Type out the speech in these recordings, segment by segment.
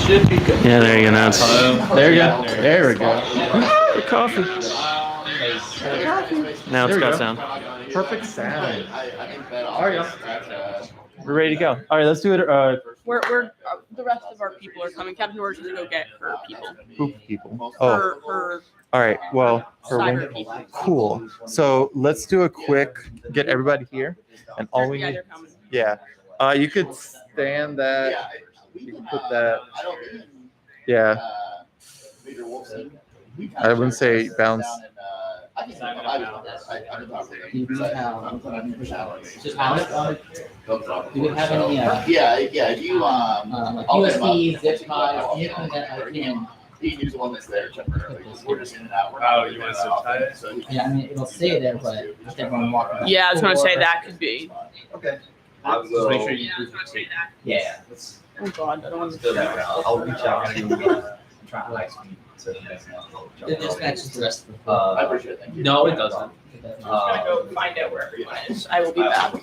should be good. Yeah, there you go. Now it's There you go. There we go. coffee. Now it's There we got go. sound. Perfect sound. All right, we're ready to go. All right, let's do it. We're the rest of our people are coming. Captain Dora's just go get her people. Who people? Oh, Her all right. Well, cyber people. cool. So let's do a quick get everybody here, and all we Yeah, need. they're coming. Yeah. You could stand that. You can put that. Yeah. I wouldn't say bounce. Just Alex. Do we have any Yeah. You like USB zip files, anything that I can? You can use the one that's there temporarily. We're just in and out. Oh, you want to zip tie it? So Yeah, I mean it'll stay there, but just everyone walking. back Yeah, I was gonna and say forth. that could be. okay. Just make sure you prove your tape. Yeah. Oh God, I don't want Still, to. I'll reach out to try to It just matches the rest of the. I appreciate it. Thank you. No, it doesn't. I'm gonna go find out where everyone is. I will be back.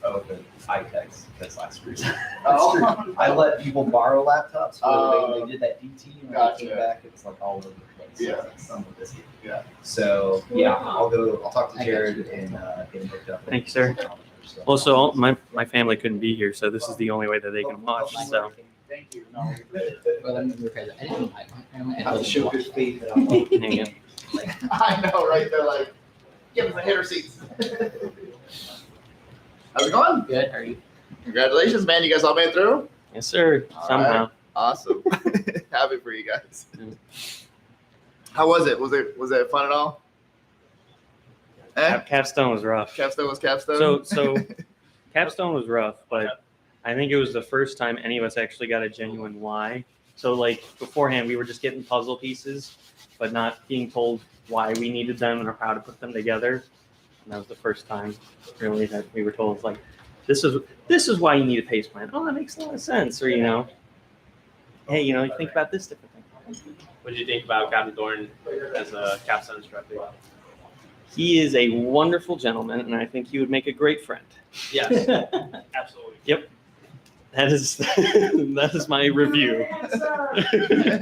Oh, good. I text because last week. Oh. I let people borrow laptops Oh. they did that DT and when Gotcha. they came back, it was like all over the place. Yeah. Like some of this. Yeah. So yeah, I'll talk to Jared and get him hooked up. Thank you, sir. So- Well, so my family couldn't be here, so this is the only way that they can watch. So Thank you. No, Well, let me rephrase it. I didn't like my family. I have to show good faith that I'm hang on. I know, right? They're like, give us the hitter seats. How's it going? Good. How are you? Congratulations, man. You guys all made it through? Yes, sir. All Somehow. Awesome. Happy for you guys. How was it? Was it fun at all? Capstone was rough. Capstone was Capstone. So Capstone was rough, but I think it was the first time any of us actually got a genuine why. So like beforehand, we were just getting puzzle pieces, but not being told why we needed them or how to put them together. And that was the first time really that we were told like, this is why you need a pace plan. Oh, that makes a lot of sense. Or hey, you think about this different thing. What did you think about Captain Thorne as a capstone instructor? He is a wonderful gentleman, and I think he would make a great friend. Yes, absolutely. Yep. That is my review. What else did you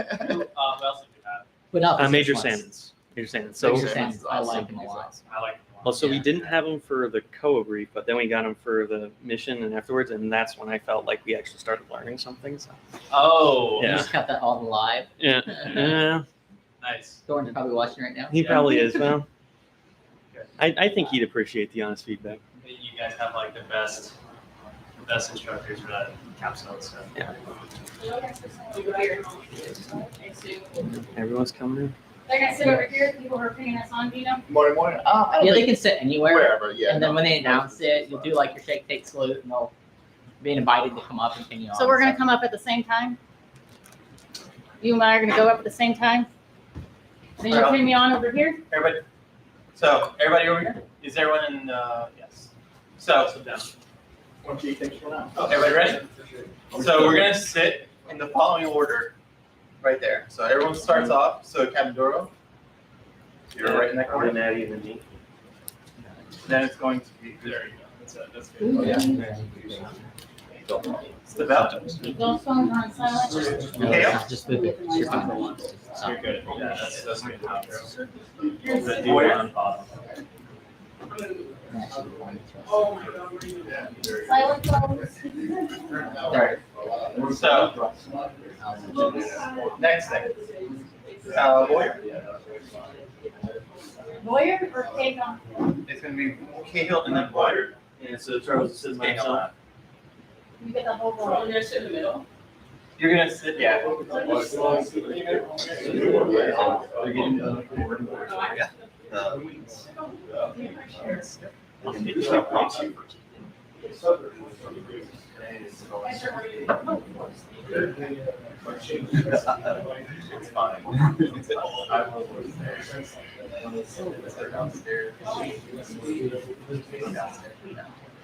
have? But not Major this one. Sandins. Major Sandins. So, Major Sandins. I like him a lot. I like. well, so we didn't have him for the Koa brief, but then we got him for the mission and afterwards, and that's when I felt like we actually started learning something. So, Oh, You Yeah. just got that all live. yeah, nice. Thorne's probably watching right now. he Yeah. probably is. Well, I think he'd appreciate the honest feedback. You guys have like the best instructors for that capstone stuff. Everyone's coming in. They're gonna sit over here, people who are putting us on, you know? Morning. I don't Yeah, they think can sit anywhere. wherever. Yeah. And then when they announce it, you'll do like your shake, take, salute, and they'll be invited to come up and continue on. So we're gonna come up at the same time? You and I are gonna go up at the same time? Then you're putting me on over here? Everybody, so everybody over here? Is everyone in, yes. So, sit down. Everybody ready? So we're gonna sit in the following order, right there. So everyone starts off, so Captain Doro, you're right in that corner. Natty and then me. Then it's going to be, there you go, that's good. Yeah. Step out. Those phones are on silent. Okay. Just move it. You're fine. You're good, yeah, that's good. Here's- Where? Silent phones. There. So, next thing. Lawyer. Lawyer or Kagon? It's gonna be Cahill and then Lawyer. Yeah, so Charles sits by Cahill. himself. You get the whole I'm world. gonna sit in the middle. You're gonna sit, yeah. It's fine.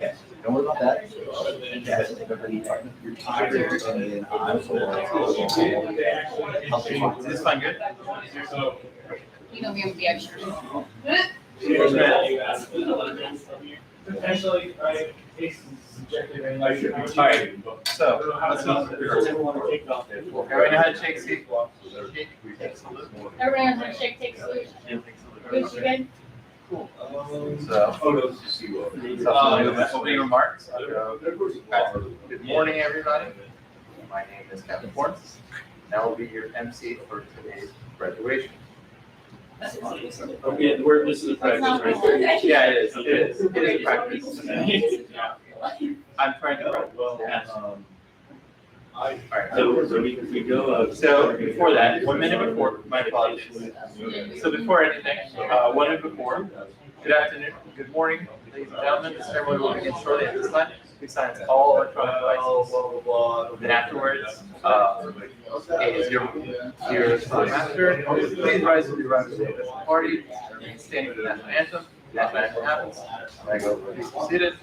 Okay, don't worry about that. Yes, everybody, you're tired, and then I will. Is this fine, good? You know me, I'm gonna be extra. Potentially, right, cases Alright, so let's go. Everybody know how to shake seat? Take salute. Everyone has a shake, take salute. Good, you good? So, opening remarks. Good morning, everybody. My name is Kevin Fornes, and I will be your MC for today's graduation. Okay, this is a practice, right? Yeah, it is. It is practice. I'm trying to. Alright, So we go. so before that, 1 minute before, my apologies. So before anything, 1 minute before, good afternoon, good morning, ladies and gentlemen, this ceremony will begin shortly at this time. We sign all electronic devices. Then afterwards, is your master, please rise to the rise of the party, standing for the national anthem. As that happens, I go, please be seated.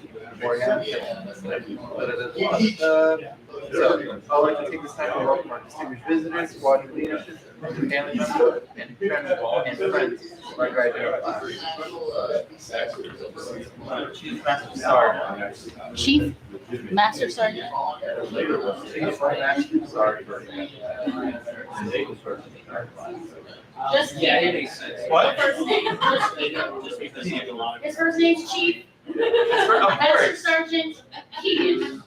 So, I'd like to take this time to welcome our distinguished visitors, squad leaders, family members, and friends of our graduating class. Chief Master Sergeant. Chief Master Sergeant. Chief Master Sergeant. Just kidding. What? His first name's Chief Of Master course. Sergeant Keegan.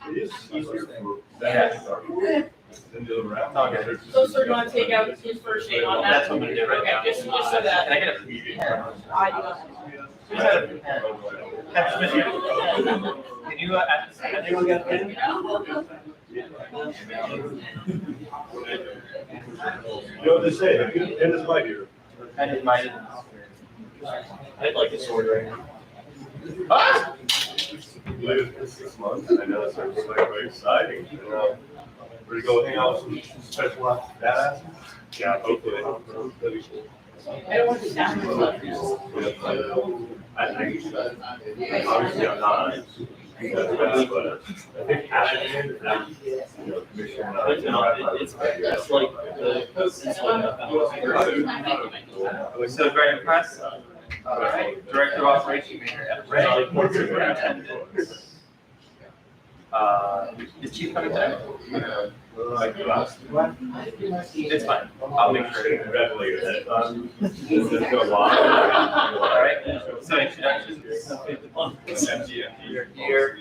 Yes. Okay. So, sir, you want to take out his first name on that? That's what I'm gonna do right now. Okay, just so that. Can I get a pen? I do not. Who's had a pen? Captain Smith, can you, anyone got a pen? You know what to say, it is my dear. I didn't mind it. I'd like a sword right now. Ah! Live for 6 months, I know it's very exciting. We're to go hang out with some special badasses. Yeah, hopefully. That'd be cool. I don't want to sound I think, obviously I'm not. But I think Ashton, Commissioner. It's like So very impressed. Director of Operations Major Ray, Superintendent. Is Chief coming today? It's fine. I'll make sure. Congratulations. Alright, so introductions. You're here.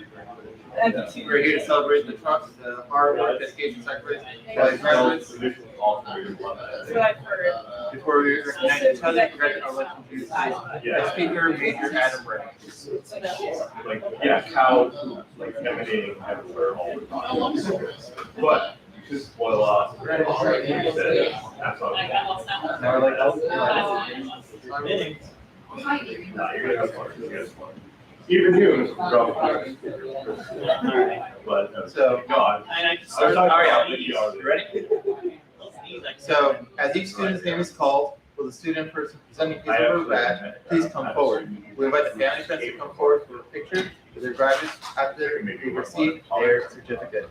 We're here to celebrate the trust, the hard work, dedication, sacrifice by graduates. what I've heard. Before we recognize each other, congratulate our elected the speaker, Major Adam Ray. Like, yeah, cow, like emanating kind of fur all the time. But you just spoil us. That's all. Now we're like, oh, Nah, you're gonna have fun. You're gonna have fun. Even you, probably. But, So- God. Ariel, you ready? So, as each student's name is called, will the student person presenting his or her badge please come forward? We invite the family friends to come forward for a picture with their graduates after they receive their certificate.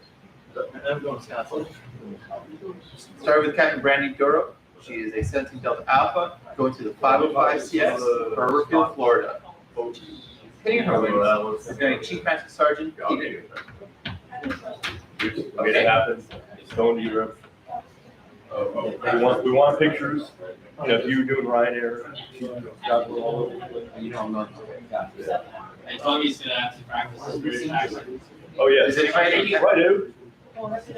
Start with Captain Brandy Duro. She is a 17 Delta Alpha going to the 505 CS, Riverfield, Florida. Hitting her wings is going to Chief Master Sergeant Peter. Okay, it happens. Don't either. We want pictures. You know, you doing Ryanair. You don't know. I told you he's gonna have to practice his British accent. Oh, yeah. Is anybody? Right, dude. What's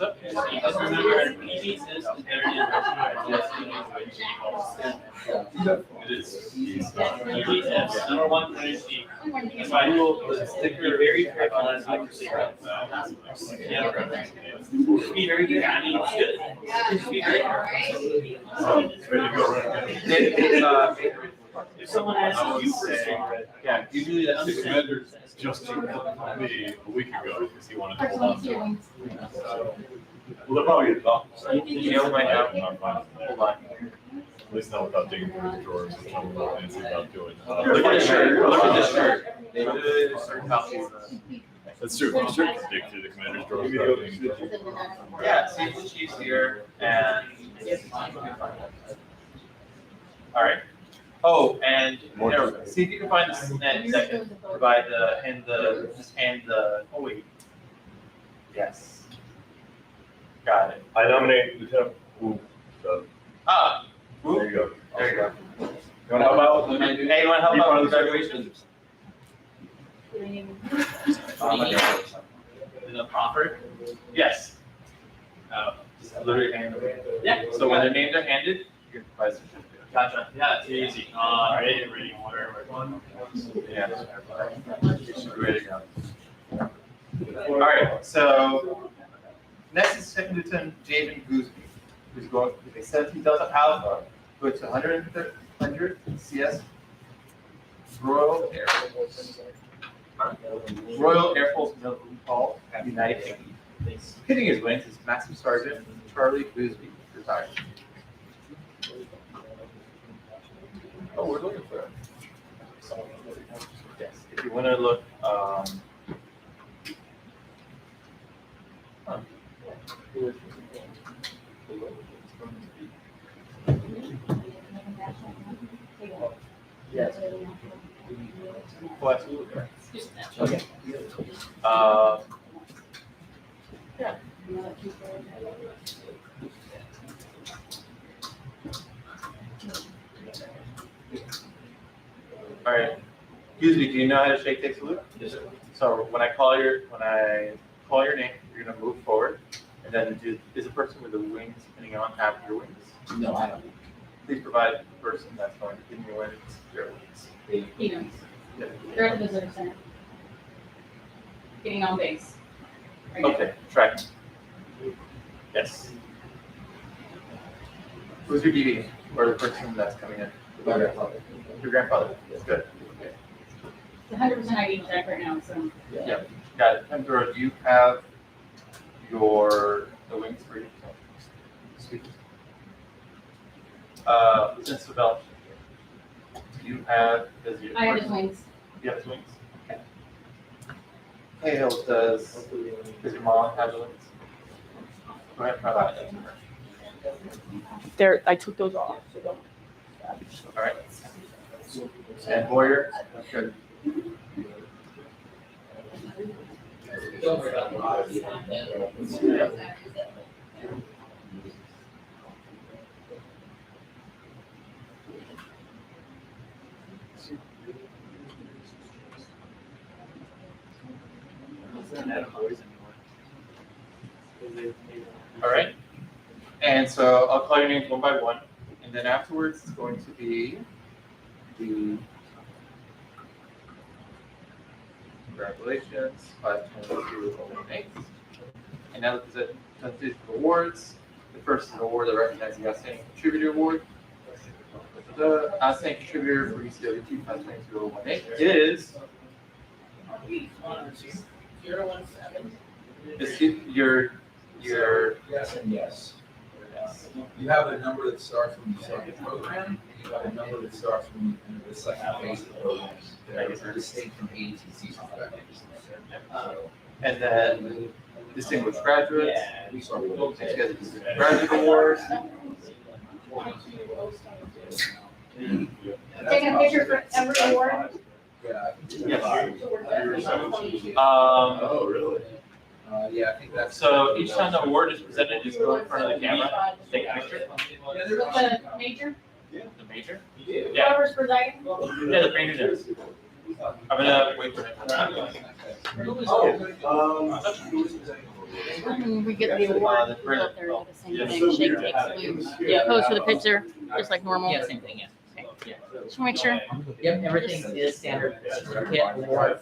up? Just remember, in PG says that there is PG says number one priority. If I will stick to very careful as accuracy. Yeah. Be very good. I mean, good. Be very careful. Ready to go right now. If someone asks you for something, Yeah, usually that's The commander just told me a week ago because he wanted to hold on to it. So, well, they'll probably get talked. You know, right now, I'm fine with that. hold on. At least not without digging through his drawers, which I'm not fancy about doing. Look at the shirt, look at the shirt. They did a certain copy of the- That's true. I'm sure you can dig through the commander's drawers. without digging. Yeah, see if the chief's here and. All right. Oh, and Eric, see if you can find the net second. Provide just hand the, oh wait. Yes. Got it. I nominate Lieutenant Wu. So, Ah, there whoop, you go. there you go. You want to help out? Hey, you want to help out with the graduation? The proffer. Yes. Just literally hand them. Yeah, so when their names are handed, you can provide a certificate. Gotcha. Yeah, it's easy. Ready, one. Yeah. Ready to go. All right, so next is Second Lieutenant Javen Gooseby, who's going with a 17,000 Alpha, go to 100 CS Royal Air Force. Royal Air Force Military Hall at United Kingdom. Hitting his wings is Master Sergeant Charlie Gooseby, retired. Oh, we're looking for him. Yes, if you want to look, yes. Oh, absolutely. Okay. Yeah. All right. Usually, do you know how to shake, take, salute? Yes, sir. So when I call your name, you're gonna move forward, and then is the person with the wings depending on have your wings? No, I don't. Please provide the person that's going to give your wings their wings. He knows. Yeah. They're at the visitor center. Getting on base. Right now. Okay, track. Yes. Who's your DD or the person that's coming in? Your grandfather. Yes, good. Okay. It's 100% ID check right now, so. Yeah, got it. And Dora, do you have the wings for yourself? Speakers. Lieutenant Sabel, do you have, I have his wings. You have his wings? Okay. Hey, Hill, does your mom have the wings? Go ahead, provide that to her. I took those off, so don't. All right. And Boyer, good. All right. And so I'll call your names one by one, and then afterwards it's going to be the congratulations, 522-018. And now the awards. The first is an award that recognizes the Outstanding Contributor Award. The Outstanding Contributor for ECW 522-018 is your Yes and yes. You have a number that starts when you start the program, you have a number that starts when the second phase of the program. They're distinct from A to C perspectives. and then distinguished graduates. We start with You guys have the graduate awards. Taking a picture for every award. Oh, really? Yeah, I think that's. So each time the award is presented, just go in front of the camera, take a picture. The major, The major? Yeah, whoever's presiding. yeah, the major does. I'm gonna wait for him. We get the award, go up there, do the same thing, shake, take, salute. Yeah, pose for the picture, just like normal. Yeah, same thing, yeah. Just make sure. Yep, everything is standard certificate award.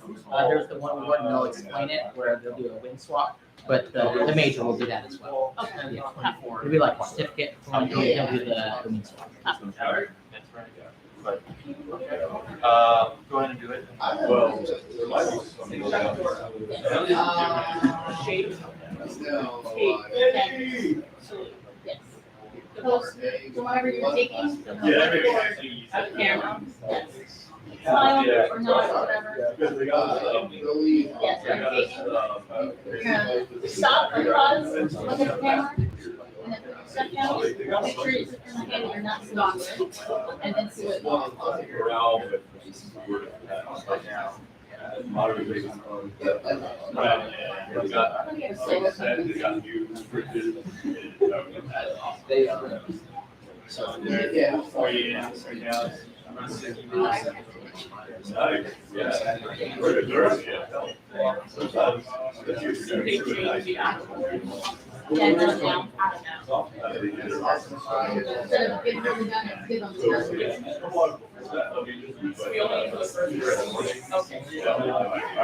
There's the one award, and they'll explain it, where they'll do a wing swap, but the major will do that as well. Okay. Yeah, it'll be like a certificate, and they'll do the wing swap. That's right. But, go ahead and do it. Well, there might be some. Shape. Yes. Pose, so whatever you're taking. At the camera. Yes. Smile or not, whatever. Because they got, Yes, you're taking. You're gonna stop or pause, look at the camera, and then stuff down, make sure you sit in the hand that you're not stalking, and then see what. Yeah, no, down, out of now. Instead of giving them the gun, give them the gun. We only do the first. Okay. I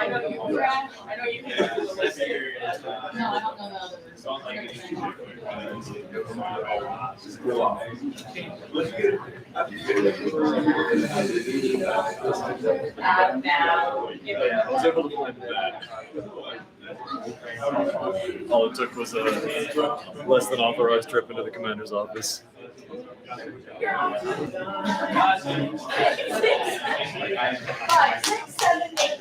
know you can trash, I know you can do the rest here. No, I don't know the other Now, give it. I was able to find that. All it took was a less than authorized trip into the commander's office. 5, 6, 7, 8,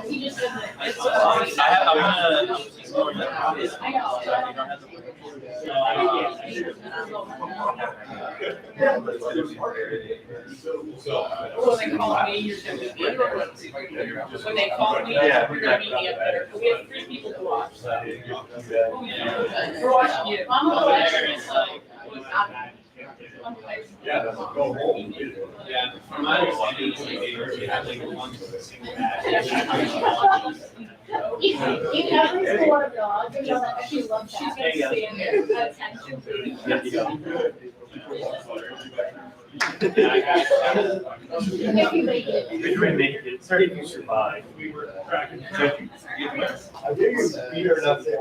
He just doesn't. I When they call me, you're gonna be there. When they call me, Yeah. you're gonna be up there. We have 3 people to watch, so. We're watching you. I'm over there, it's like, Yeah, go home. Yeah, from my understanding, they had like one single bag. You never saw a dog, you know that she loves She's that. gonna stand there, attention to. If you make it. If you make it, sorry if you survive. We were tracking. I figured Peter enough to say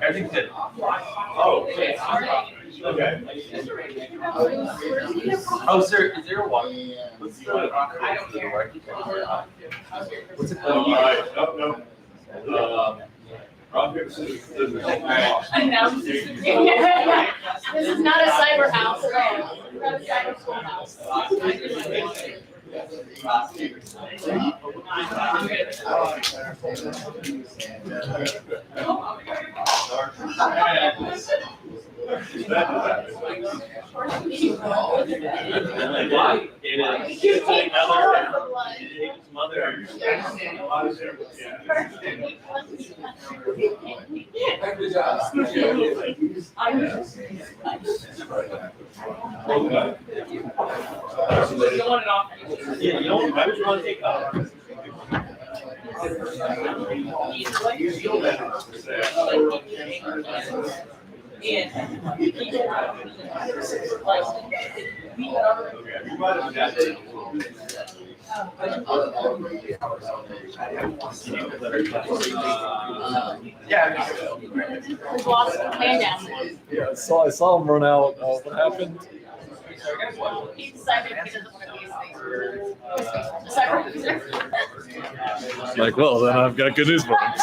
Everything's good. Oh, okay. Oh, sir, is there a walk? What's the I don't care. What's it All called? right, no. Rock, paper, scissors. Announce This is not a cyber house at all. It's not a cyber schoolhouse. Why? It's mother. Good job. You don't want it off. Yeah, you don't, why would you want to take off? We've lost the man down there. Yeah, I saw him run out. What happened? He decided he doesn't want to be a cyber. Like, well, then I've got good news for him.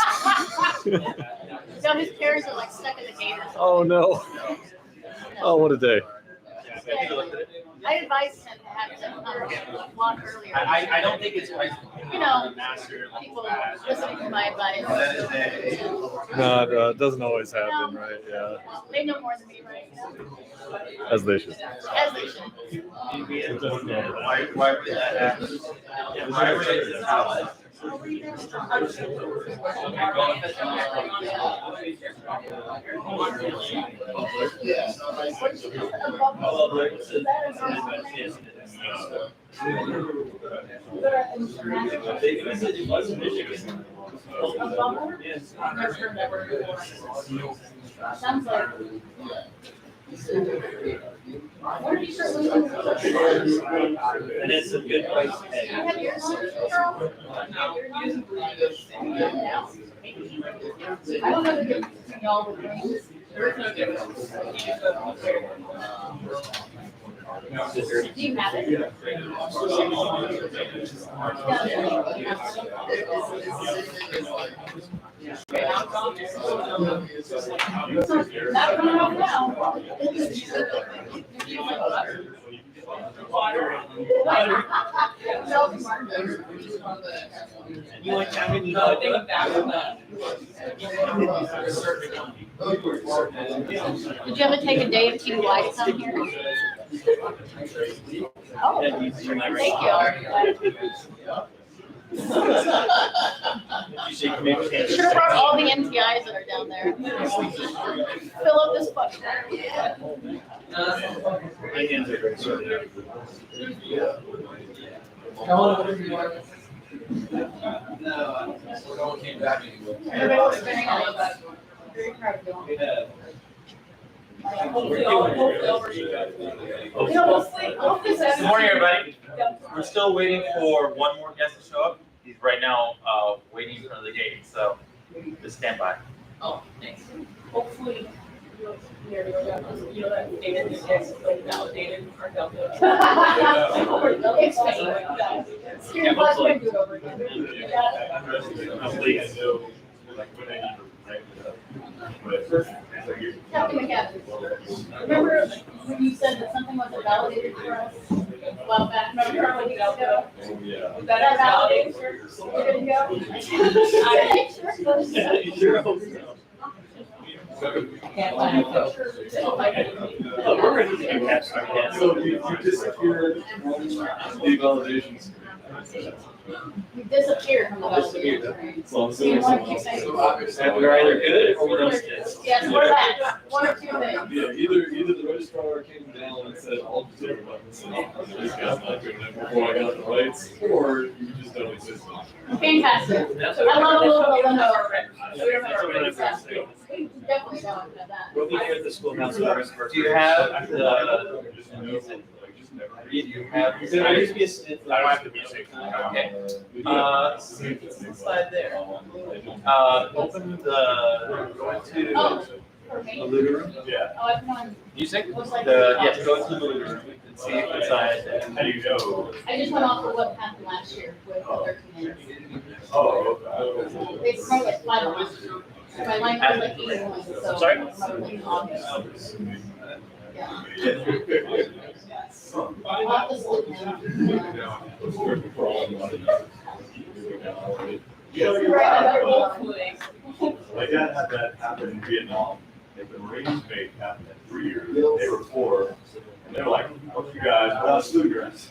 No, his parents are like stuck in the game. Oh no. Oh, what a day. I advised him to have to walk earlier. I don't think it's right. You know, people listening to my advice. No, it doesn't always happen, right? Yeah, They know more than me, right? as they should. As they should. Why would that happen? Why would it happen? Sounds like. What did you start losing? And it's a good place to You head. have yours, Charles? I don't know the difference between y'all with rings. There's no difference. Do you have it? Not coming up now. You like having you No, I think that was not. Did you ever take a day of TDY to come here? Oh, thank you. Should have brought all the NTIs that are down there. Fill up this bucket. My hands are very sore now. No one came back anyway. Everybody was very nice. Very proud of you. Hopefully Good morning, everybody. We're still waiting for one more guest to show up. He's right now waiting for the gate, so just stand by. Oh, thanks. Hopefully, you know that data is like validated or delta. It's fake. You're glad to do it over again. Captain McAdams, remember when you said that something wasn't validated for us? Well, back, remember a couple weeks ago? Is that validated? You're good to go? Can't let it go. Oh, we're ready to catch some guests. So you disappeared from the validations. You disappeared from the validation. So I'm So you want to keep saying, We're either good or we're not good. yes, we're that, one or two things. Yeah, either the registrar came down and said, I'll just do it this guy's not doing it before I got the rights, or you just don't exist. Fantastic. I love a little bit of We definitely don't have that. We'll be here at the schoolhouse for the rest of our. Do you have the? Do you have? There used to be a. I don't have the music. Okay. Slide there. Open the. Go into Oh, for me? the living room. Yeah. Oh, I've won. Music. Looks like. Yes. Go into the living room and see if inside. How do you know? I just went off of what happened last year with the 13 minutes. Oh, They promote like 5 months. So my line was like 81, so. I'm sorry? Probably in August. Yeah. okay. I'll have to sleep now. Hopefully. My dad had that happen in Vietnam. Like the Marines made happen in 3 years. They were 4. And they're like, fuck you guys, without sleep dress.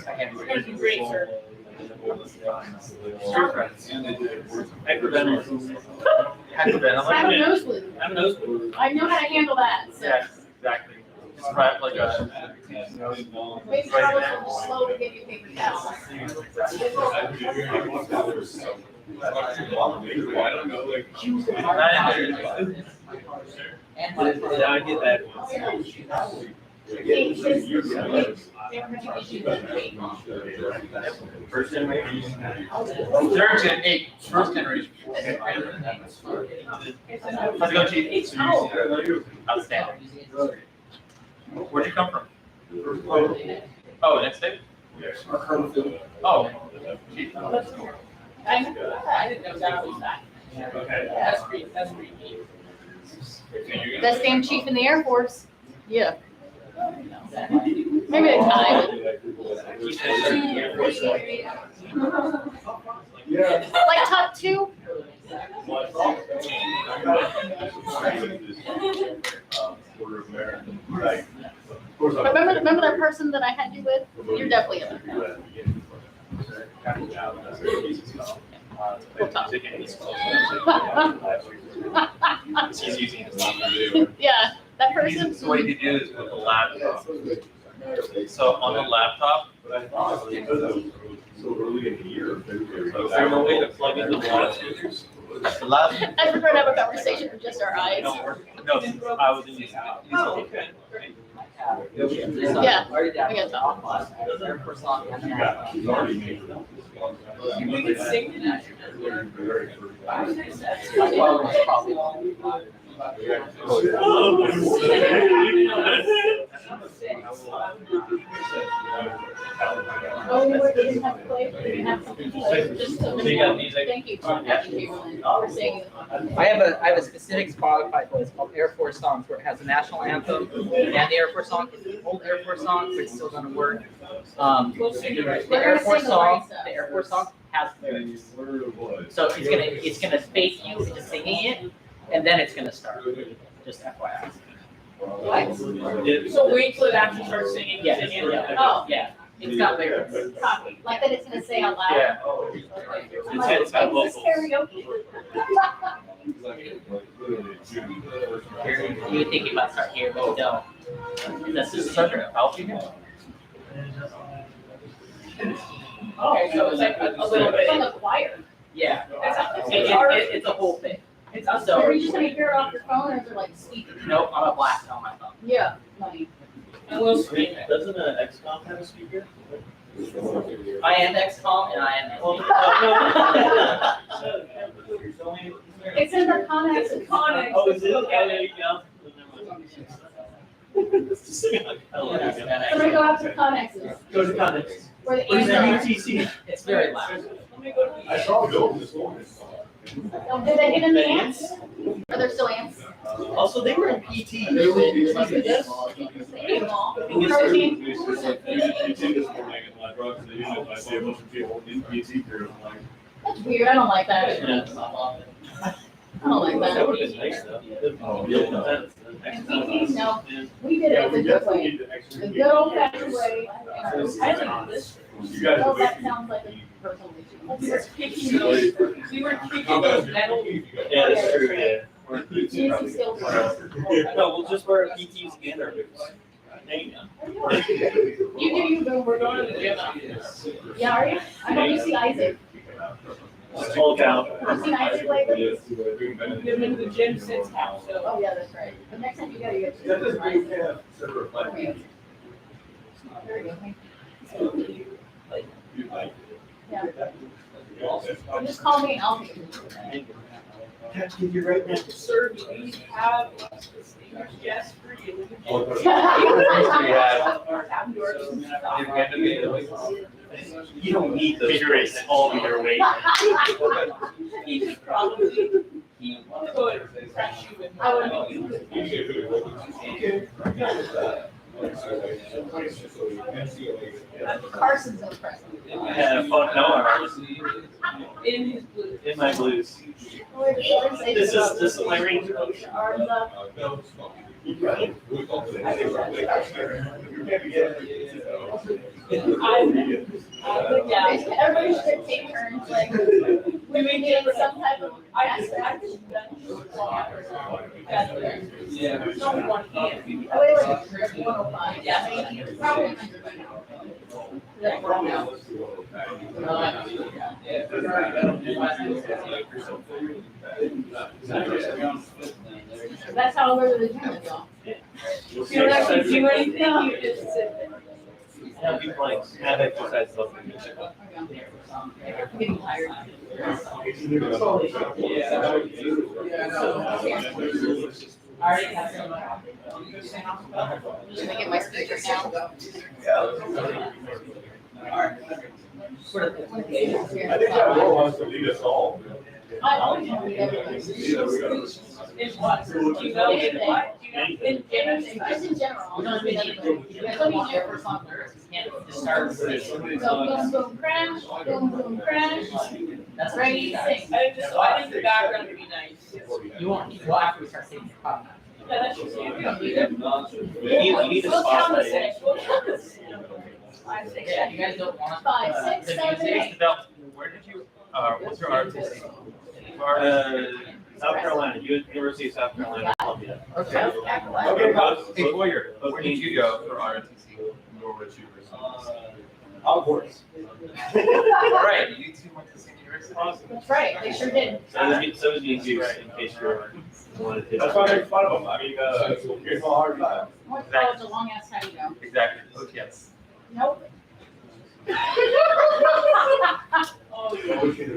Thank you, great, sir. Hyperventilating. I have a nosebleed. I'm nosebleed. I know how to handle that, so. Yes, exactly. Just wrap like a. Maybe Charles will slowly give you paper towels. I don't know, like. Yeah, I get that. First generation. Third gen, 8, first generation. How's it going, Chief? Outstanding. Where'd you come from? Oh, next day? Oh, Chief. I didn't know that was that. That's great, that's great. Best damn chief in the Air Force. Yeah. Maybe a tie. Like top 2? But remember that person that I had you with? You're definitely in there. We'll talk. He's using his Yeah, that person. So what you do is with the laptop. So on the laptop, So early in the year. Is there no way to plug in the loudspeakers? The last, I prefer to have a conversation with just our eyes. No, I was in these. Oh, okay. Yeah, Already down. we got to. Air Force Long. You got, he's already made it. We could sing tonight. Well, it's probably Oh, we didn't have to play, we didn't have something to play, just so. So you got music? Thank you for for saying. I have a specific Spotify playlist called Air Force Songs where it has the national anthem and the Air Force song. It's an old Air Force song, but it's still gonna work. We'll sing it right. The Air Force song, has lyrics. So it's gonna fake you into singing it, and then it's gonna start. Just FYI. What? So wait till it actually starts singing. Yeah, Singing. Oh. yeah, it's got lyrics. Copy, like that it's gonna say out loud. Yeah. I'm like, It's got is this karaoke? You thinking about starting here, but you don't. That's just sugar. Help you. Okay, so it's like a little It's like bit. a choir. Yeah. It's It's a whole thing. It's So also. are you just gonna hear it off your phone or is it like speakers? Nope, I'm a blast on my phone. Yeah, money. And we'll scream it. Doesn't an XCOM have a speaker? I am XCOM and I am. It's in the Connex. It's a Connex. Oh, is it? Oh, there you go. Somebody go out to Connexes, Go to Connex. where the Where's ants the are. UTC? It's very loud. Let me go to the. I saw a building this morning. Oh, did they get in the ants? Are there still ants? Also, they were in PT. They ate them all. Protein. It's just like, you see this morning and like, drugs, they use it, I see a bunch of people in PT here, I'm like, That's weird, I don't like that. Yeah. I don't like That that. would have been nice though. Oh, No, we did it the good way, the good old fashioned way. I like this. You guys. Oh, that sounds like a personal We issue. were kicking those, we were kicking those metal. Yeah, that's true, yeah. Or Easy skills. No, we'll just wear PTs and our boots. There you go. You do you, boom, we're going to the gym after this. Yeah, are you? I know you see Isaac. Hold out. You seen Isaac lately? We've been in the gym since half, so. Oh, yeah, that's right. But next time you go, you get That doesn't mean you to. can't set a reflection. There you go. Yeah. Just call me and I'll take you. You're right now. Sir, do we have a distinguished guest for you? You don't need those. Figure eights all your weight. He could probably, he could crush you with. I would. Carson's impressive. Yeah, fuck no, I was In his blue. in my blues. This is my range. Arms up. Yeah. Everybody should take turns, like, we may get some type of. I just done. Yeah. There's no one hand. I weigh like 105. Yeah, maybe, probably 100 by now. Like, right now. That's how I go to the gym as well. You don't have to do anything, you just sit there. Have you like have exercise level? I'm getting tired. I already have some. I'm just gonna get my speaker now. I think that role wants to lead us all. I always want to be everything. In what? Do you know in what? Do you know in Anything, just in general. I'll just be everything. Let me do it for fun. Go, boom, boom, crash, boom, boom, crash. That's Ready, sing. I think the background would be nice. You want, well, after we start singing, probably not. Yeah, that's just, you don't need it. You need a We'll count the spotlight. six, we'll count the six. 5, 6, Yeah, you guys don't want. 5, 6, 7, 8. Where did you, what's your ROTC? South Carolina, University of South Carolina, Columbia. Okay. Okay, hey, Boyer, where did you go for ROTC? Or what you were? Hogwarts. All right, you two went to the same university. That's right, they sure did. So was being Goose, in case you're wanted to. That's why I make fun of them. I mean, here's my hard time. I went to college a long ass time ago. Exactly. OTS. Nope.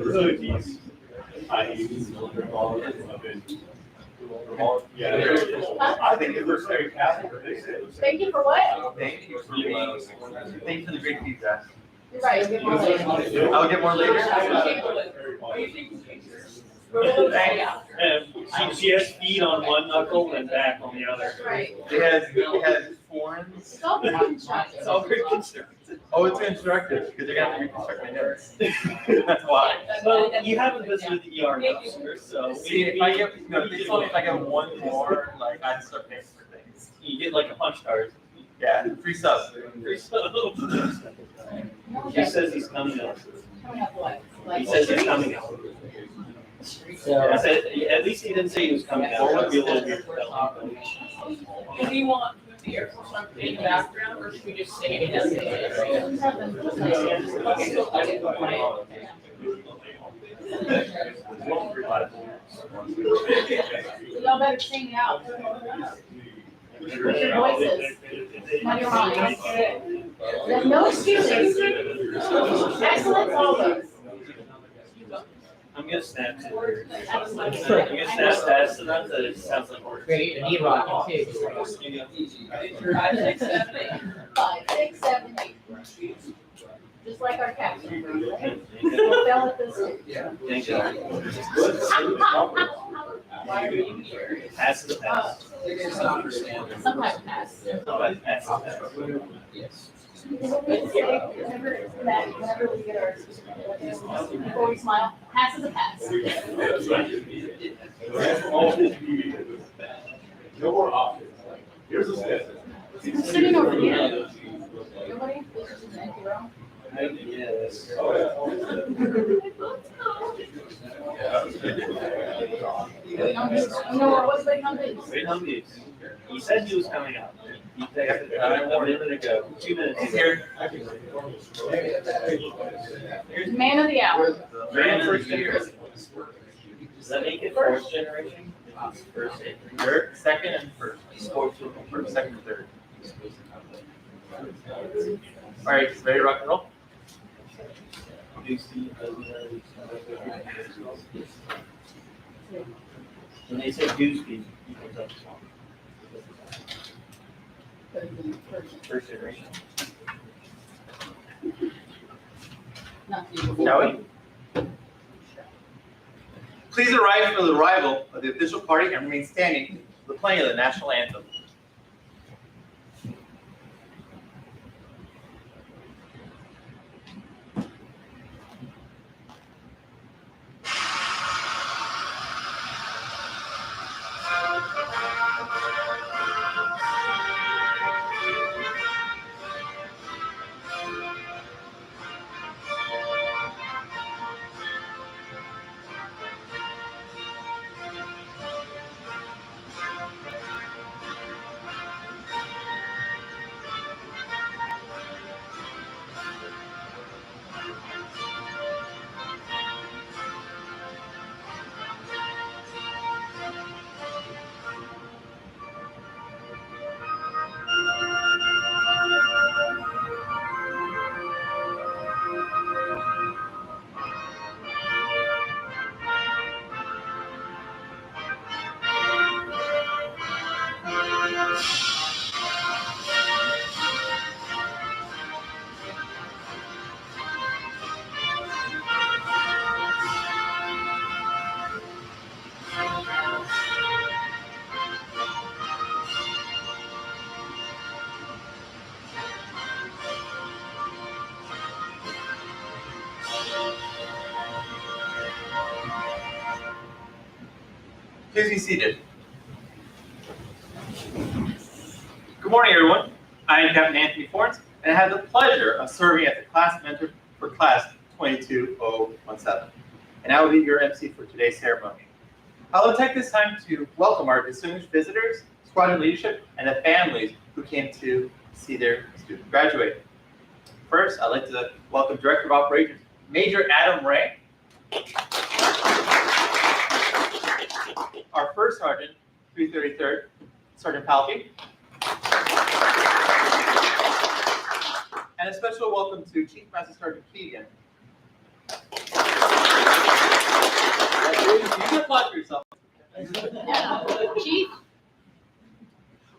Really geez. Yeah, I think if they're very Catholic, they say. Thank you for what? Thank you for the great feedback. You're right, you'll get more later. I'll get more later. She has feet on one knuckle and back on the other. Right. It has forms. It's all constructed. It's all very constructive. Oh, it's instructive because they're gonna have to reconstruct my notes. That's why. Well, you haven't visited the ER notes, so. See, if I get, no, they told me if I get one more, like, I'd start paying for things. You get like a punch card. Yeah, free subs. He says he's coming out. Coming up what? He Like, says he's coming out. I said, at least he didn't say he was coming out. It'd be a little weird to tell him. Do we want to put the Air Force One in the background, or should we just say it as it is? Okay, so I didn't want y'all better sing it out. With your voices. Not your minds. There's no excuses. Excellence always. I'm gonna snap to her. Excellent. I'm gonna snap fast enough that it sounds like horse. Great, and E-Rock too. 5, 6, 7, 8. 5, 6, 7, 8. Just like our captain. We'll fail at this. Thank you. Why are you here? Pass the pass. Sometimes pass. Somebody pass the pass. Yes. Whenever we get our, before we smile, pass is a pass. No more options. Here's a step. Who's sitting over here? Nobody? This is just an empty room? Yes. Wait, no, what's waiting on this? Wait, Humvees. He said he was coming out. He texted a minute ago, 2 minutes. He's here. Man of the hour. Man first generation. Does that make it fourth generation? First, Third, second, and first. First, second, and third. All right, ready to rock and roll? When they say Gooseby, he comes up. First generation. Not you. Shall we? Please arrive for the arrival of the official party and remain standing for the playing of the national anthem. Please be seated. Good morning, everyone. I am Captain Anthony Forens, and I have the pleasure of serving as the class mentor for class 22017. And I will be your MC for today's ceremony. I will take this time to welcome our distinguished visitors, squadron leadership, and the families who came to see their student graduate. First, I'd like to welcome Director of Operations, Major Adam Ray. Our first sergeant, 333rd, Sergeant Palke. And a special welcome to Chief Master Sergeant Keegan. You can applaud for yourself. Chief.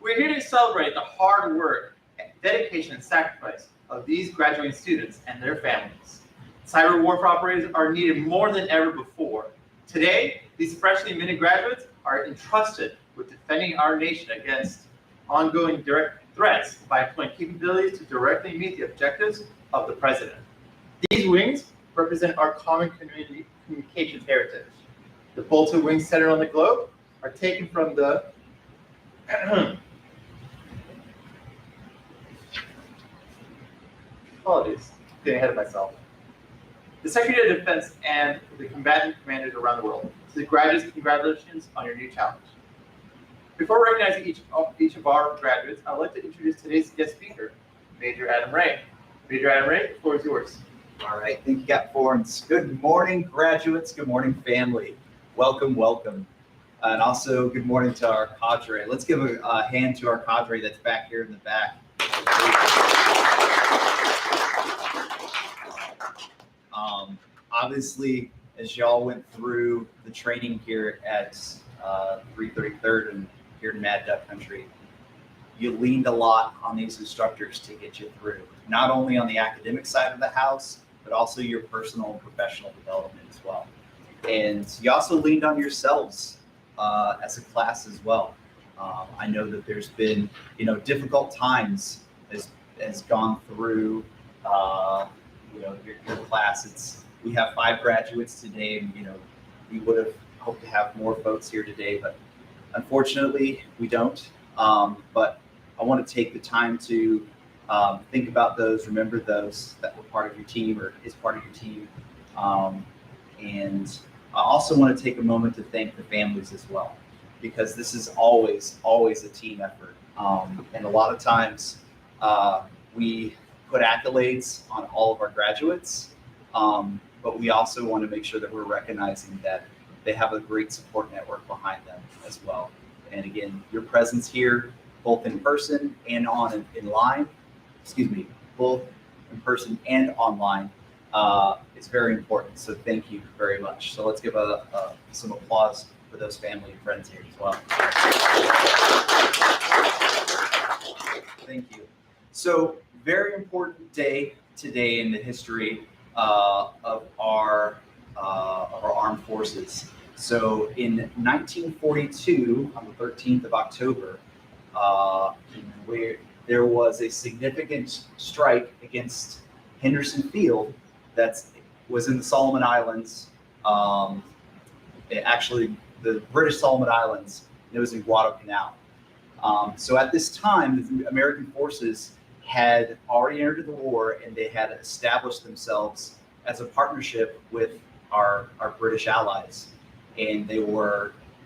We're here to celebrate the hard work, dedication, and sacrifice of these graduating students and their families. Cyber warfare operators are needed more than ever before. Today, these freshly minted graduates are entrusted with defending our nation against ongoing direct threats by employing capabilities to directly meet the objectives of the president. These wings represent our common community communications heritage. The bolted wings centered on the globe are taken from the apologies, getting ahead of myself. The Secretary of Defense and the combatant commanders around the world. To the graduates, congratulations on your new challenge. Before recognizing each of our graduates, I'd like to introduce today's guest speaker, Major Adam Ray. Major Adam Ray, the floor is yours. All right, thank you, Cap Forms. Good morning, graduates. Good morning, family. Welcome, welcome. And also, good morning to our cadre. Let's give a hand to our cadre that's back here in the back. Obviously, as y'all went through the training here at 333rd and here in Mad Duck Country, you leaned a lot on these instructors to get you through, not only on the academic side of the house, but also your personal and professional development as well. And you also leaned on yourselves as a class as well. I know that there's been, difficult times as gone through, your class. We have 5 graduates today, and we would have hoped to have more folks here today, but unfortunately we don't. But I want to take the time to think about those, remember those that were part of your team or is part of your team. And I also want to take a moment to thank the families as well, because this is always a team effort. And a lot of times we put accolades on all of our graduates, but we also want to make sure that we're recognizing that they have a great support network behind them as well. And again, your presence here, both in person and both in person and online, is very important. So thank you very much. So let's give some applause for those family and friends here as well. Thank you. So very important day today in the history of our armed forces. So in 1942, on the 13th of October, where there was a significant strike against Henderson Field that was in the Solomon Islands. Actually, the British Solomon Islands, and it was in Guadalcanal. So at this time, the American forces had already entered the war, and they had established themselves as a partnership with our British allies. And they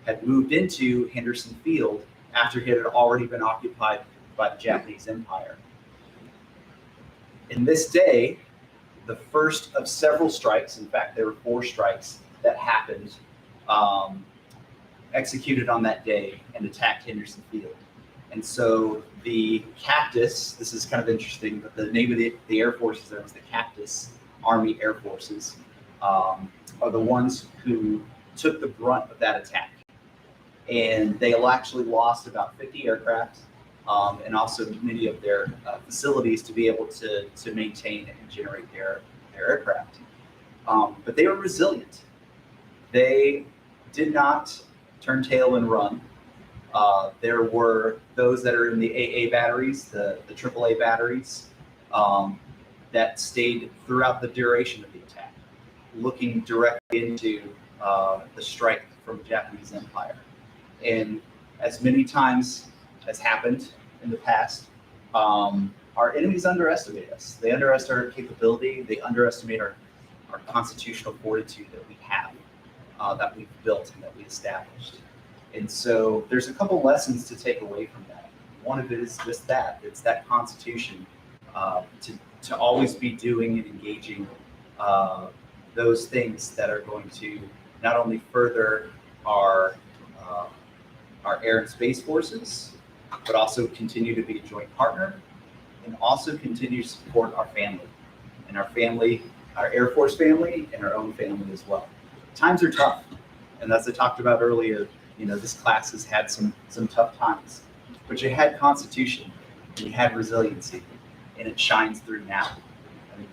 had moved into Henderson Field after it had already been occupied by the Japanese Empire. In this day, the first of several strikes, in fact, there were 4 strikes that happened, executed on that day and attacked Henderson Field. And so the Cactus, this is kind of interesting, but the name of the Air Forces there was the Cactus Army Air Forces, are the ones who took the brunt of that attack. And they actually lost about 50 aircraft and also many of their facilities to be able to maintain and generate their aircraft. But they were resilient. They did not turn tail and run. There were those that are in the AA batteries, the AAA batteries, that stayed throughout the duration of the attack, looking directly into the strike from the Japanese Empire. And as many times as happened in the past, our enemies underestimate us. They underestimate our capability. They underestimate our constitutional fortitude that we have, that we've built and that we established. And so there's a couple lessons to take away from that. One of it is just that. It's that constitution to always be doing and engaging those things that are going to not only further our air and space forces, but also continue to be a joint partner and also continue to support our family and our family, our Air Force family, and our own family as well. Times are tough, and as I talked about earlier, this class has had some tough times, but you had constitution, and you had resiliency, and it shines through now. I mean,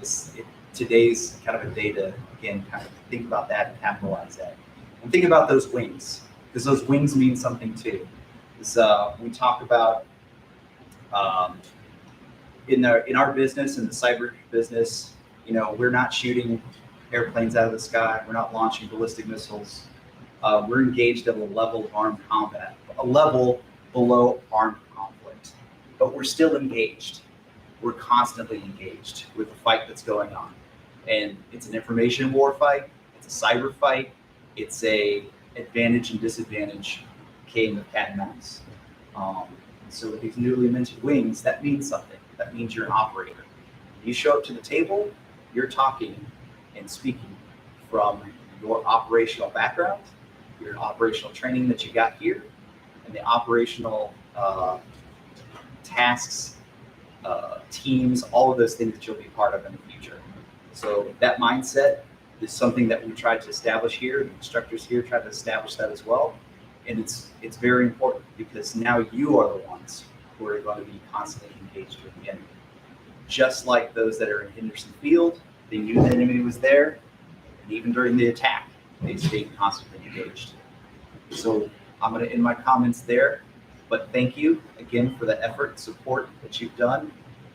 today's kind of a day to, again, kind of think about that and capitalize that. And think about those wings, because those wings mean something too. We talk about in our business, in the cyber business, we're not shooting airplanes out of the sky. We're not launching ballistic missiles. We're engaged at a level of armed combat, a level below armed conflict, but we're still engaged. We're constantly engaged with the fight that's going on. And it's an information war fight. It's a cyber fight. It's a advantage and disadvantage game of cat and mouse. So with these newly mentioned wings, that means something. That means you're an operator. You show up to the table, you're talking and speaking from your operational background, your operational training that you got here, and the operational tasks, teams, all of those things that you'll be part of in the future. So that mindset is something that we tried to establish here. The instructors here tried to establish that as well. And it's very important because now you are the ones who are going to be constantly engaged with the enemy. Just like those that are in Henderson Field, they knew the enemy was there, and even during the attack, they stayed constantly engaged. So I'm going to end my comments there, but thank you again for the effort and support that you've done.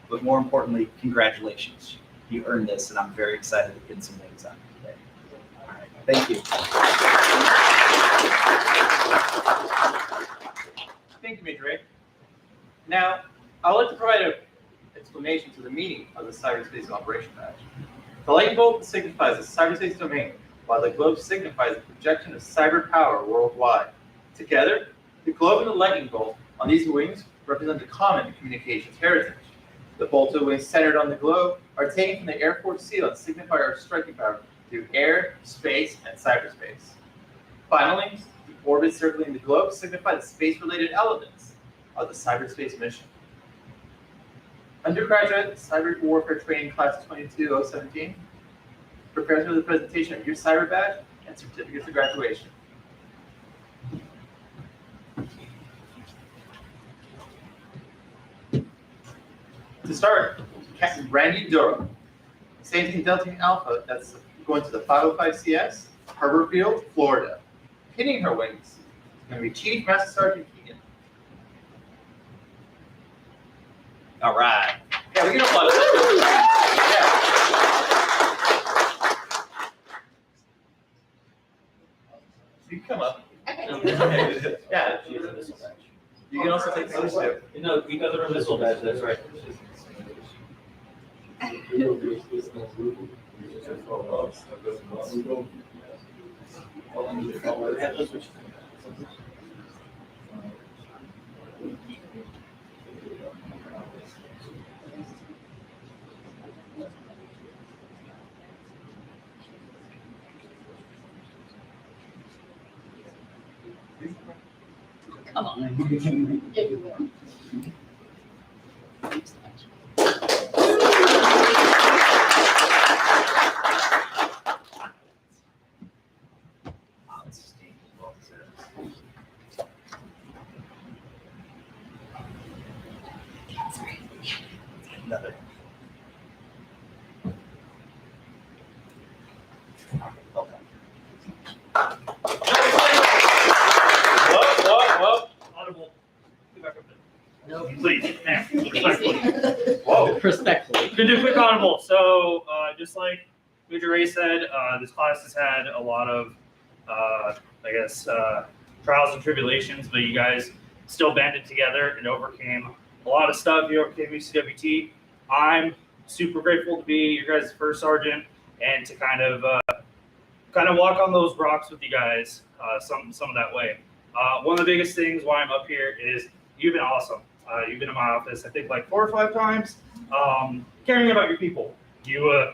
But more importantly, congratulations. You earned this, and I'm very excited to pin some wings on you today. All right, thank you. Thank you, Major Ray. Now, I would like to provide an explanation to the meaning of the Cyberspace Operation Badge. The lightning bolt signifies the cyberspace domain, while the globe signifies the projection of cyber power worldwide. Together, the globe and the lightning bolt on these wings represent the common communications heritage. The bolted wings centered on the globe are taken from the Air Force SEAL and signify our striking power through air, space, and cyberspace. Finally, the orbit circling the globe signify the space-related elements of the cyberspace mission. Undergraduate Cyber Warfare Training Class 22017 prepares for the presentation of your cyber badge and certificates of graduation. To start, Captain Randy Durham, 17 Delta Alpha, that's going to the 505CS, Harborfield, Florida. Hitting her wings is going to be Chief Master Sergeant Keegan. All right. Yeah, we can applaud it. Yeah. You can come up. Yeah. You can also take photos too. No, we got the missile badge, that's right. Come on. Yeah, you will. Another. Whoa. Audible. Get back up there. No, Please, man. Respectfully. Whoa. respectfully. Gonna do a quick audible. So, just like Major Ray said, this class has had a lot of, trials and tribulations, but you guys still banded together and overcame a lot of stuff. You overcame UCWT. I'm super grateful to be your guys' first sergeant and to kind of walk on those rocks with you guys some of that way. One of the biggest things why I'm up here is you've been awesome. You've been in my office, I think, like 4 or 5 times. Caring about your people. You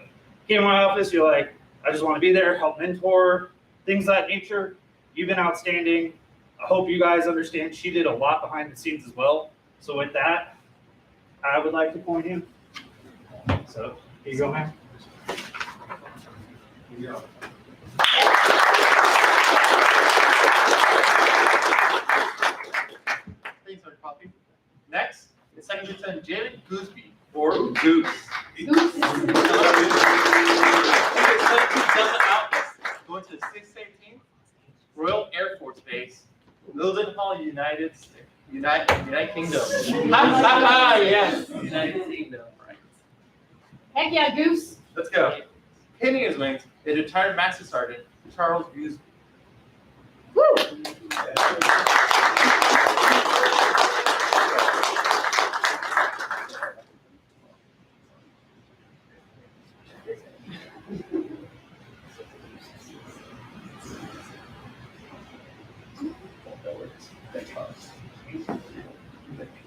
came to my office, you're like, I just want to be there, help mentor, things of that nature. You've been outstanding. I hope you guys understand she did a lot behind the scenes as well. So with that, I would like to point in. So here you go, man. Here you go. Thanks for the coffee. Next, is Second Lieutenant Jared Gooseby, or Goose. Going to the 618th Royal Air Force Base, Mildenhall, United Kingdom. Yes, United Kingdom, right. Heck yeah, Goose. Let's go. Pinning his wings is retired Master Sergeant Charles Gooseby. Woo!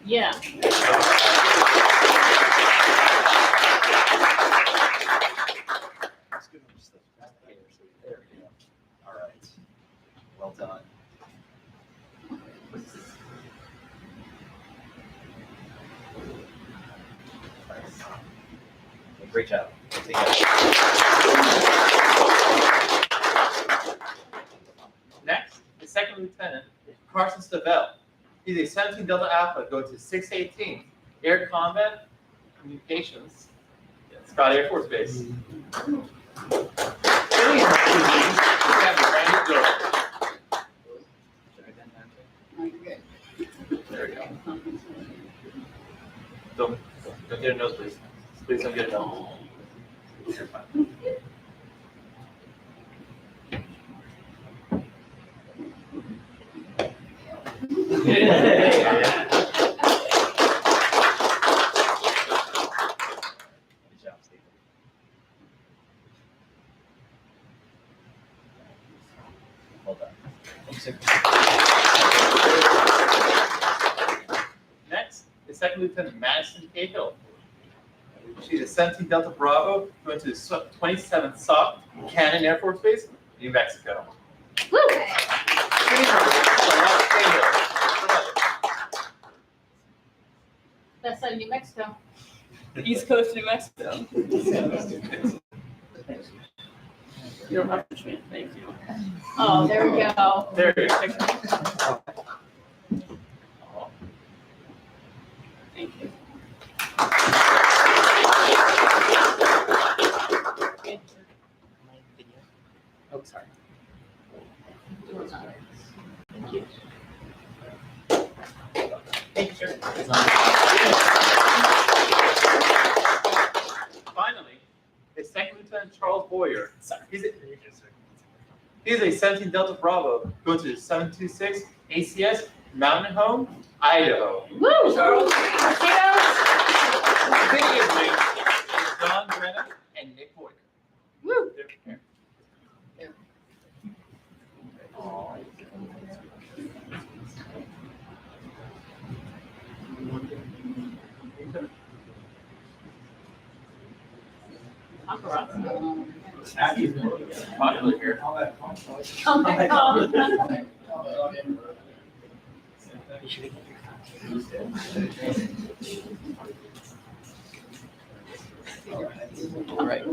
Yeah. There we go. All right. Well done. Great job. Next is Second Lieutenant Carson Stabell. He's a 17 Delta Alpha going to 618th Air Combat Communications, Scott Air Force Base. There we go. Don't get a nose, please. Please don't get a nose. You're fine. Good job, Steve. Well done. Next is Second Lieutenant Madison Cahill. She's a 17 Delta Bravo going to the 27th SOC Cannon Air Force Base, New Mexico. Woo! Best side of New Mexico. The East Coast of New Mexico. You don't have to change, thank you. Oh, there we go. There it is. Thank you. Oh, sorry. Thank you. Thank you, sir. Finally, is Second Lieutenant Charles Boyer. He's a 17 Delta Bravo going to the 726 ACS Mountain Home, Idaho. Woo! Charles. Pinning his wings is Don Brennan and Nick Boyer. Woo! Here. Popular here. Oh my God. All right.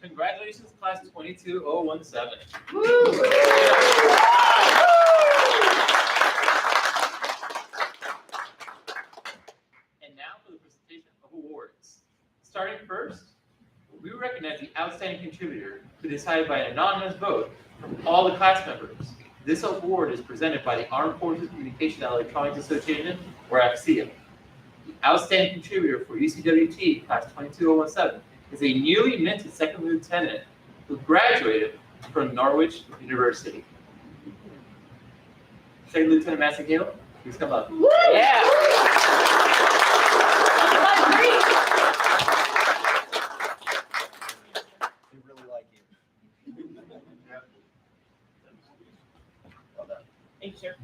Congratulations, class 22017. Woo! And now for the presentation of awards. Starting first, we recognize the outstanding contributor who decided by an anonymous vote from all the class members. This award is presented by the Armed Forces Communication and Electronics Association, or AFCEA. The outstanding contributor for UCWT class 22017 is a newly minted second lieutenant who graduated from Norwich University. Second Lieutenant Madison Cahill, please come up. Woo! Yeah. picture.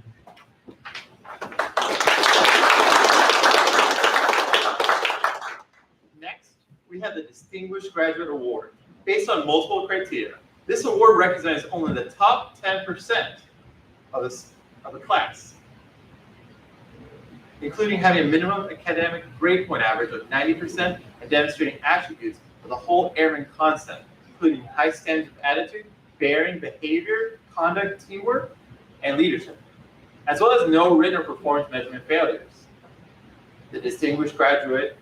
Next, we have the Distinguished Graduate Award. Based on multiple criteria, this award recognizes only the top 10% of the class, including having a minimum academic grade point average of 90% and demonstrating attributes of the whole airman concept, including high standards of attitude, bearing, behavior, conduct, teamwork, and leadership, as well as no written or performance measurement failures. The distinguished graduate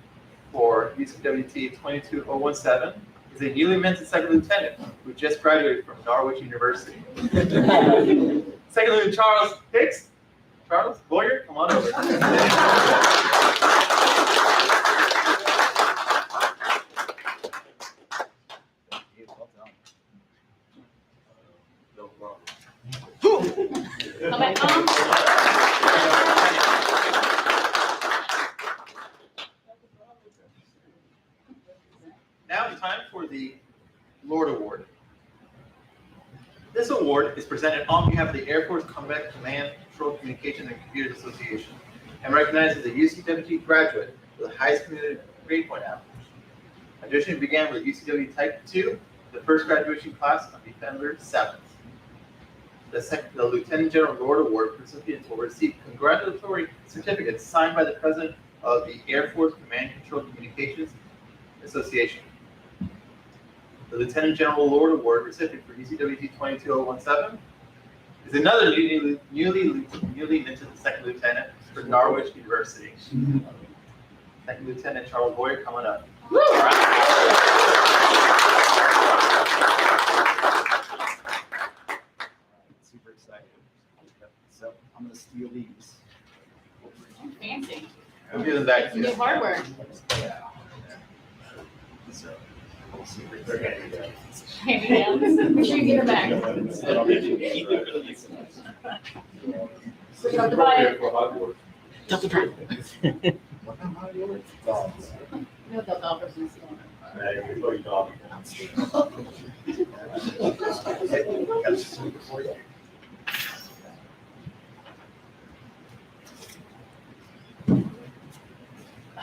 for UCWT 22017 is a newly minted second lieutenant who just graduated from Norwich University. Second Lieutenant Charles Hicks. Charles, lawyer, come on over. Come back on. Now it's time for the Lord Award. This award is presented on behalf of the Air Force Combat Command, Control, Communication, and Computers Association and recognizes a UCWT graduate with the highest community grade point average. Additionally, began with UCW Type 2, the first graduation class on December 7th. The Lieutenant General Lord Award recipients will receive congratulatory certificates signed by the President of the Air Force Command, Control, Communications Association. The Lieutenant General Lord Award recipient for UCWT 22017 is another newly minted second lieutenant for Norwich University. Second Lieutenant Charles Boyer, coming up. Super excited. So I'm gonna steal these. Fancy. I'm giving back to New you. hardware. So, Hand me down. Make sure you get her back. Don't divide it. Don't divide it. No, the golfers and stuff.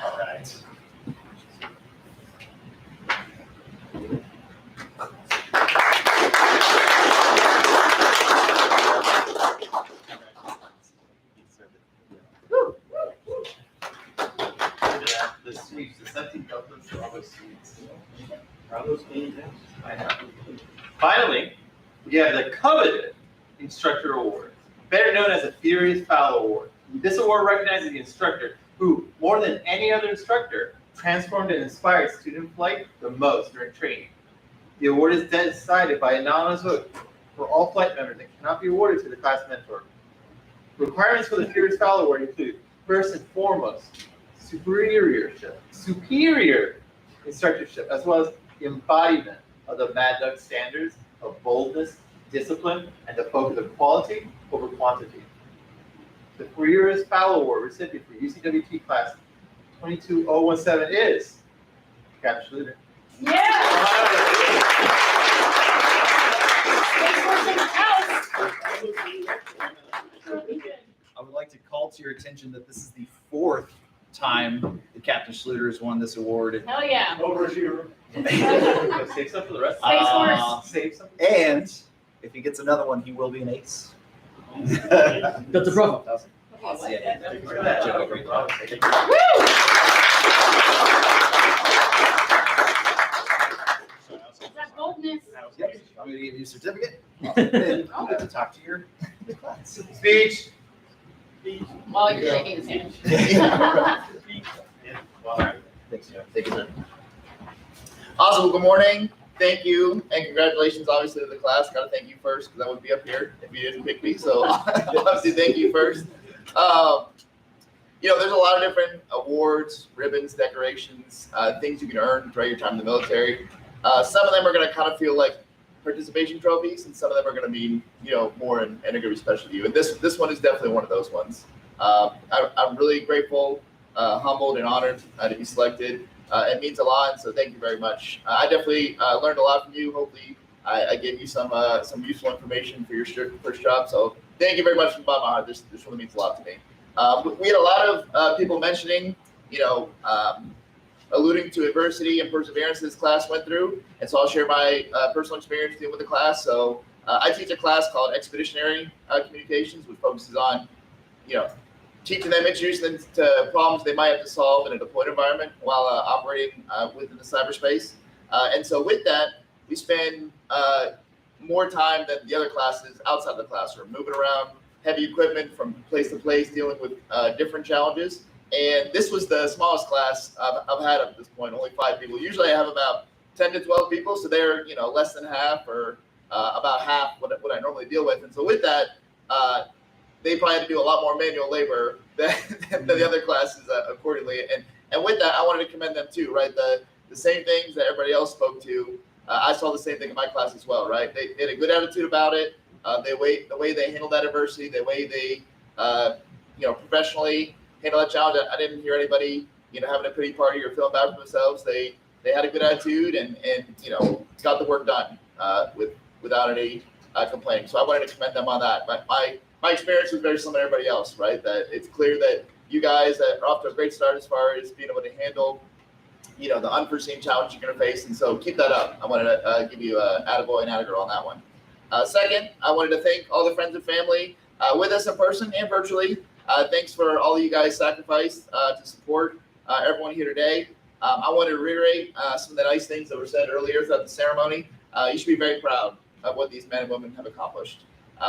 all right. The sweeps, the 17 Deltas are always sweets. Are those games? I know. Finally, we have the coveted Instructor Award, better known as the Furious Fowl Award. This award recognizes the instructor who, more than any other instructor, transformed and inspired student flight the most during training. The award is decided by anonymous vote for all flight members and cannot be awarded to the class mentor. Requirements for the Furious Fowl Award include, first and foremost, superior instructorship, as well as the embodiment of the Mad Dog standards of boldness, discipline, and the focus of quality over quantity. The Furious Fowl Award recipient for UCWT class 22017 is Captain Schluter. I would like to call to your attention that this is the fourth time that Captain Schluter has won this award. Hell yeah. Overachiever. Save some for the rest. Space Force. Save some. And if he gets another one, he will be an ace. That's a problem. Look at that. Is that boldness? Yep, I'm gonna give you a certificate. And I'll get to talk to your class. Speech. While you're shaking his hand. Thanks, Jeff. Thank you, sir. Awesome. Well, good morning. Thank you and congratulations, obviously, to the class. Got to thank you first because I would be up here if you didn't pick me. So obviously, thank you first. There's a lot of different awards, ribbons, decorations, things you can earn throughout your time in the military. Some of them are going to kind of feel like participation trophies, and some of them are going to mean, more and are going to be special to you. And this one is definitely one of those ones. I'm really grateful, humbled, and honored to be selected. It means a lot, so thank you very much. I definitely learned a lot from you. Hopefully, I gave you some useful information for your first job. So thank you very much from the bottom of my heart. This really means a lot to me. We had a lot of people mentioning, alluding to adversity and perseverance this class went through. And so I'll share my personal experience dealing with the class. So I teach a class called Expeditionary Communications, which focuses on, teaching them, introducing them to problems they might have to solve in a deployed environment while operating within the cyberspace. And so with that, we spend more time than the other classes outside the classroom, moving around heavy equipment from place to place, dealing with different challenges. And this was the smallest class I've had up to this point, only 5 people. Usually I have about 10 to 12 people, so they're less than half or about half what I normally deal with. And so with that, they probably had to do a lot more manual labor than the other classes accordingly. And with that, I wanted to commend them too, right? The same things that everybody else spoke to, I saw the same thing in my class as well, right? They had a good attitude about it. The way they handled that adversity, the way they, professionally handle that challenge. I didn't hear anybody, having a pity party or feeling bad for themselves. They had a good attitude and got the work done without any complaining. So I wanted to commend them on that. My experience was very similar to everybody else, right? That it's clear that you guys are off to a great start as far as being able to handle, the unforeseen challenge you're going to face. And so keep that up. I wanted to give you an attaboy and attagirl on that one. Second, I wanted to thank all the friends and family with us in person and virtually. Thanks for all of you guys sacrificed to support everyone here today. I wanted to reiterate some of the nice things that were said earlier throughout the ceremony. You should be very proud of what these men and women have accomplished.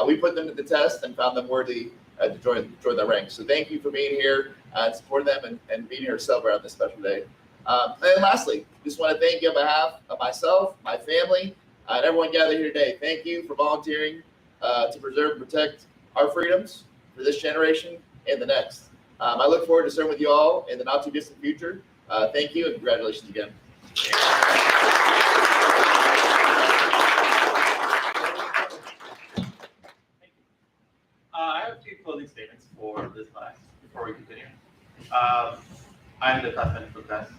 We put them to the test and found them worthy to join the ranks. So thank you for being here and supporting them and being here to celebrate on this special day. And then lastly, just want to thank you on behalf of myself, my family, and everyone gathered here today. Thank you for volunteering to preserve and protect our freedoms for this generation and the next. I look forward to serving with you all in the not too distant future. Thank you and congratulations again. I have 2 closing statements for this class before we continue. I'm the class manager for the class,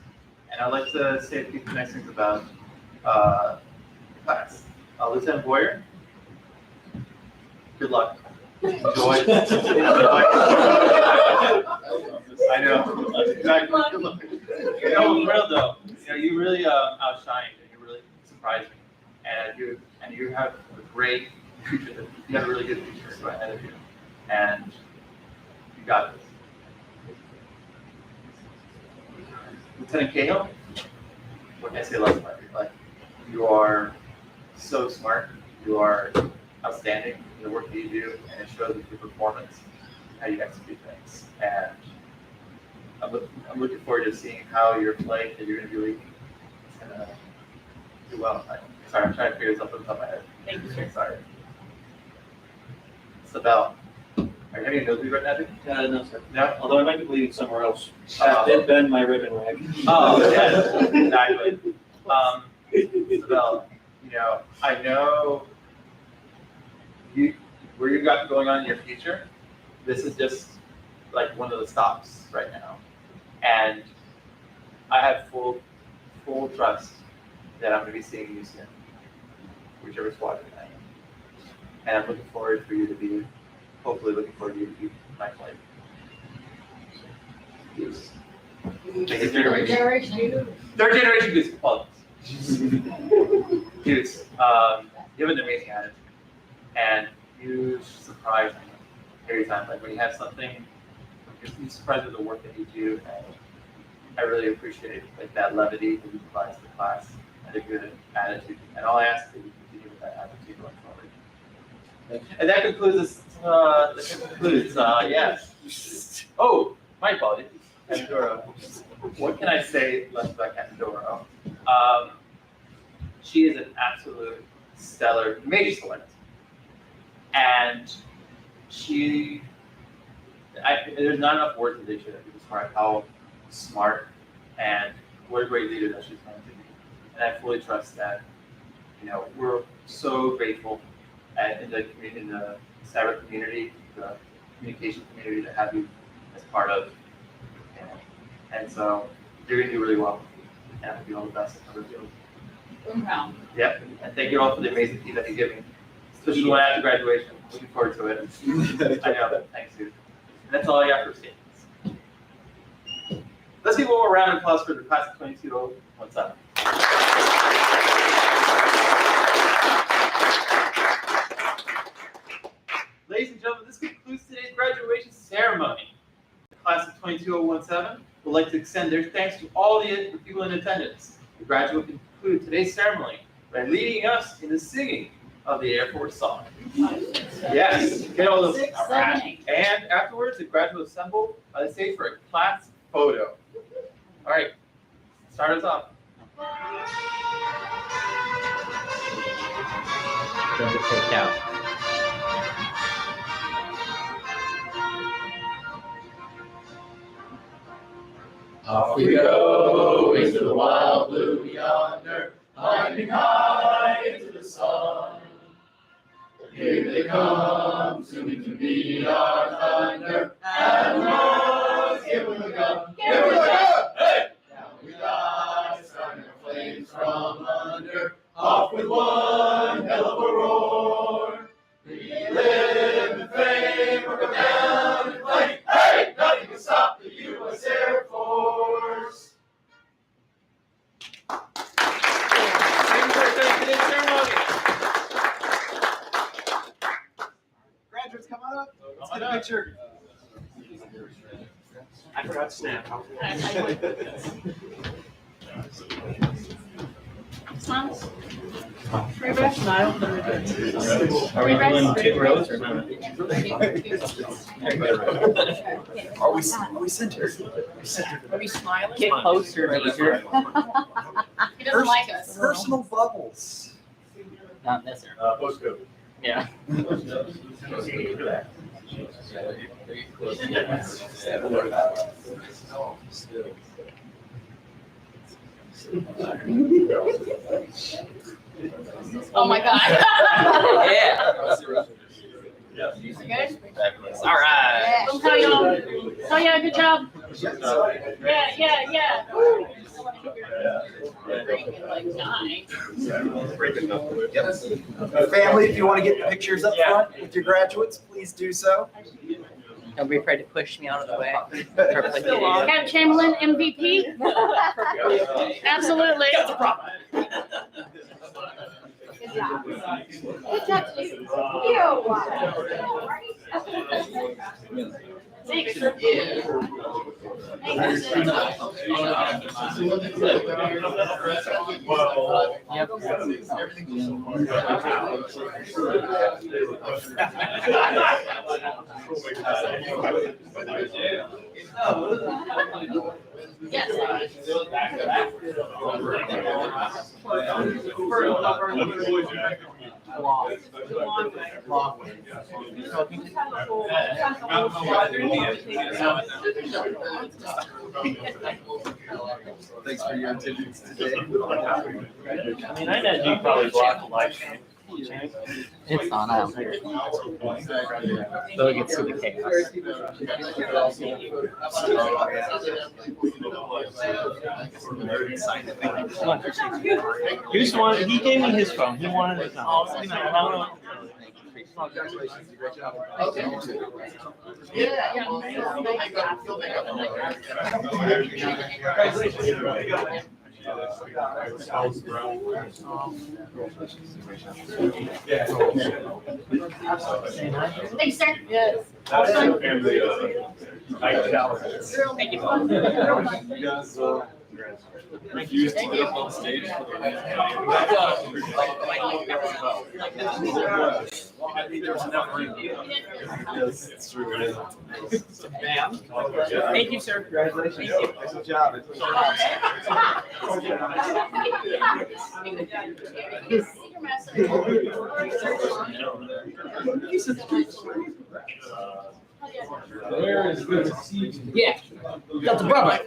and I'd like to say a few nice things about the class. Lieutenant Boyer, good luck. Enjoy. I know. Exactly. Good luck. No, real though. You really outshined and you really surprised me. And you have a great future. You have a really good future ahead of you. And you got this. Lieutenant Cahill, what can I say less about you? Like, you are so smart. You are outstanding in the work that you do, and it shows with your performance, how you execute things. And I'm looking forward to seeing how your play that you're going to be leading is going to do well. Sorry, I'm trying to figure this out off the top of my head. Thank you, sir. Sorry. Sabelle, are you having a nosebleed right now, dude? No, sir. No? Although I might be bleeding somewhere else. Did bend my ribbon rag. Oh, yes, exactly. Sabelle, I know where you got going on in your future. This is just like one of the stops right now. And I have full trust that I'm going to be seeing you soon, whichever squadron I am. And I'm looking forward for you to be, hopefully looking forward to you to be my flight. Goose. Third generation Goose, apologies. Goose, you have an amazing attitude. And you surprise me every time. Like when you have something, you surprise with the work that you do, and I really appreciate that levity that you provide to the class and a good attitude. And all I ask is that you continue with that attitude going forward. And that concludes this. Yes. Oh, my apologies, Candidoro. What can I say less about Candidoro? She is an absolute stellar major select. And there's not enough words in dictionary to describe how smart and what a great leader that she's going to be. And I fully trust that, we're so grateful in the cyber community, the communication community to have you as part of. And so you're going to do really well. And I hope you all the best. Wow. Yep. And thank you all for the amazing feedback you give me. This is the one after graduation. Looking forward to it. I know. Thanks, dude. That's all I got for statements. Let's give one more round of applause for the class of 22-17. Ladies and gentlemen, this concludes today's graduation ceremony. The class of 22-17 would like to extend their thanks to all the people in attendance. The graduate concluded today's ceremony by leading us in the singing of the Air Force song. Yes, get all those. 6, 7, 8. And afterwards, the graduate assembled by the stage for a class photo. All right, start us off. Don't get picked out. Off we go into the wild blue yonder, climbing high into the sun. Here they come, soon to be our thunder, and the boys give them a gun, give them a gun! Hey! Down we die, starting the flames from under, off with one hell of a roar. We live in fame, or go down in flame. Hey! Nothing can stop the U.S. Air Force. Thank you for attending today's ceremony. Graduates, come on up. Let's get a picture. I forgot to snap. Smiles. Everybody smile. Are we doing 2 rows or not? Are we centered? Are we smiling? Get closer, Major. He doesn't like us. Personal bubbles. Not in this area. Postcode. Yeah. Oh my God. Yeah. You good? All right. Don't tell y'all. Oh yeah, good job. Yeah. Like 9. Family, if you want to get pictures up front with your graduates, please do so. Don't be afraid to push me out of the way. Captain Chamberlain, MVP. Absolutely. That's a problem. Good job. Good job, you. Thanks. Yes. Thanks for your attendance today. I mean, I imagine you probably blocked the live stream. It's on. I don't care. So it gets to the chaos. He just wanted, he gave me his phone. He wanted to know. Congratulations, you great job. Thanks, sir. Yes. Family, Thank you. You used to get up on stage for I think there's enough room. Yes, it's true. It is. Ma'am. Thank you, sir. Congratulations. Good job. Where is good to see you? Yeah. That's a brother.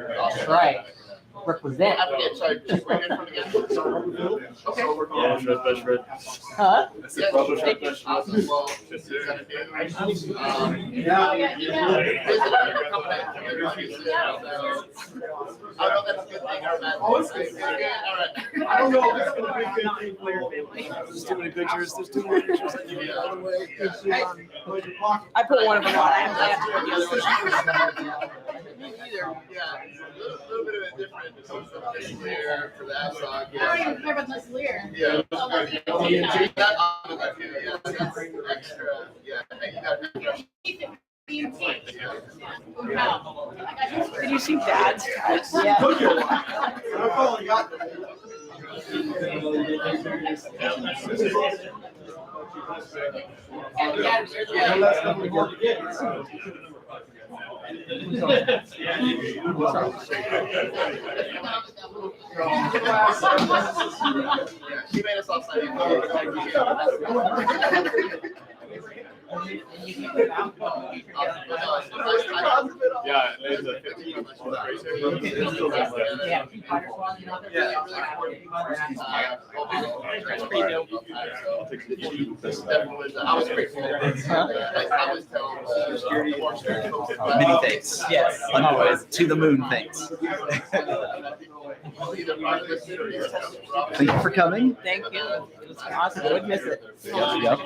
That's right. Represent. Sorry, just bring it from again. Okay. Yeah, that's right. Huh? Yes, thank you. Awesome. Well, is that a date? I don't know if that's a good thing or a bad thing. All right. There's too many pictures. There's too many pictures. I give you the other way. I put one of them on. I Me either. Yeah, a little bit of a different. Clear for that song. I don't even care about this Lear. Yeah. Oh, that's That it. yeah, that's extra. Yeah, and you got Did you see Dad's? She made us all sign. Yeah, there's a 15. I was grateful. I was telling Many thanks. Yes. Always to the moon thanks. Thank you for coming. Thank you. It was awesome. I would miss it. Yep.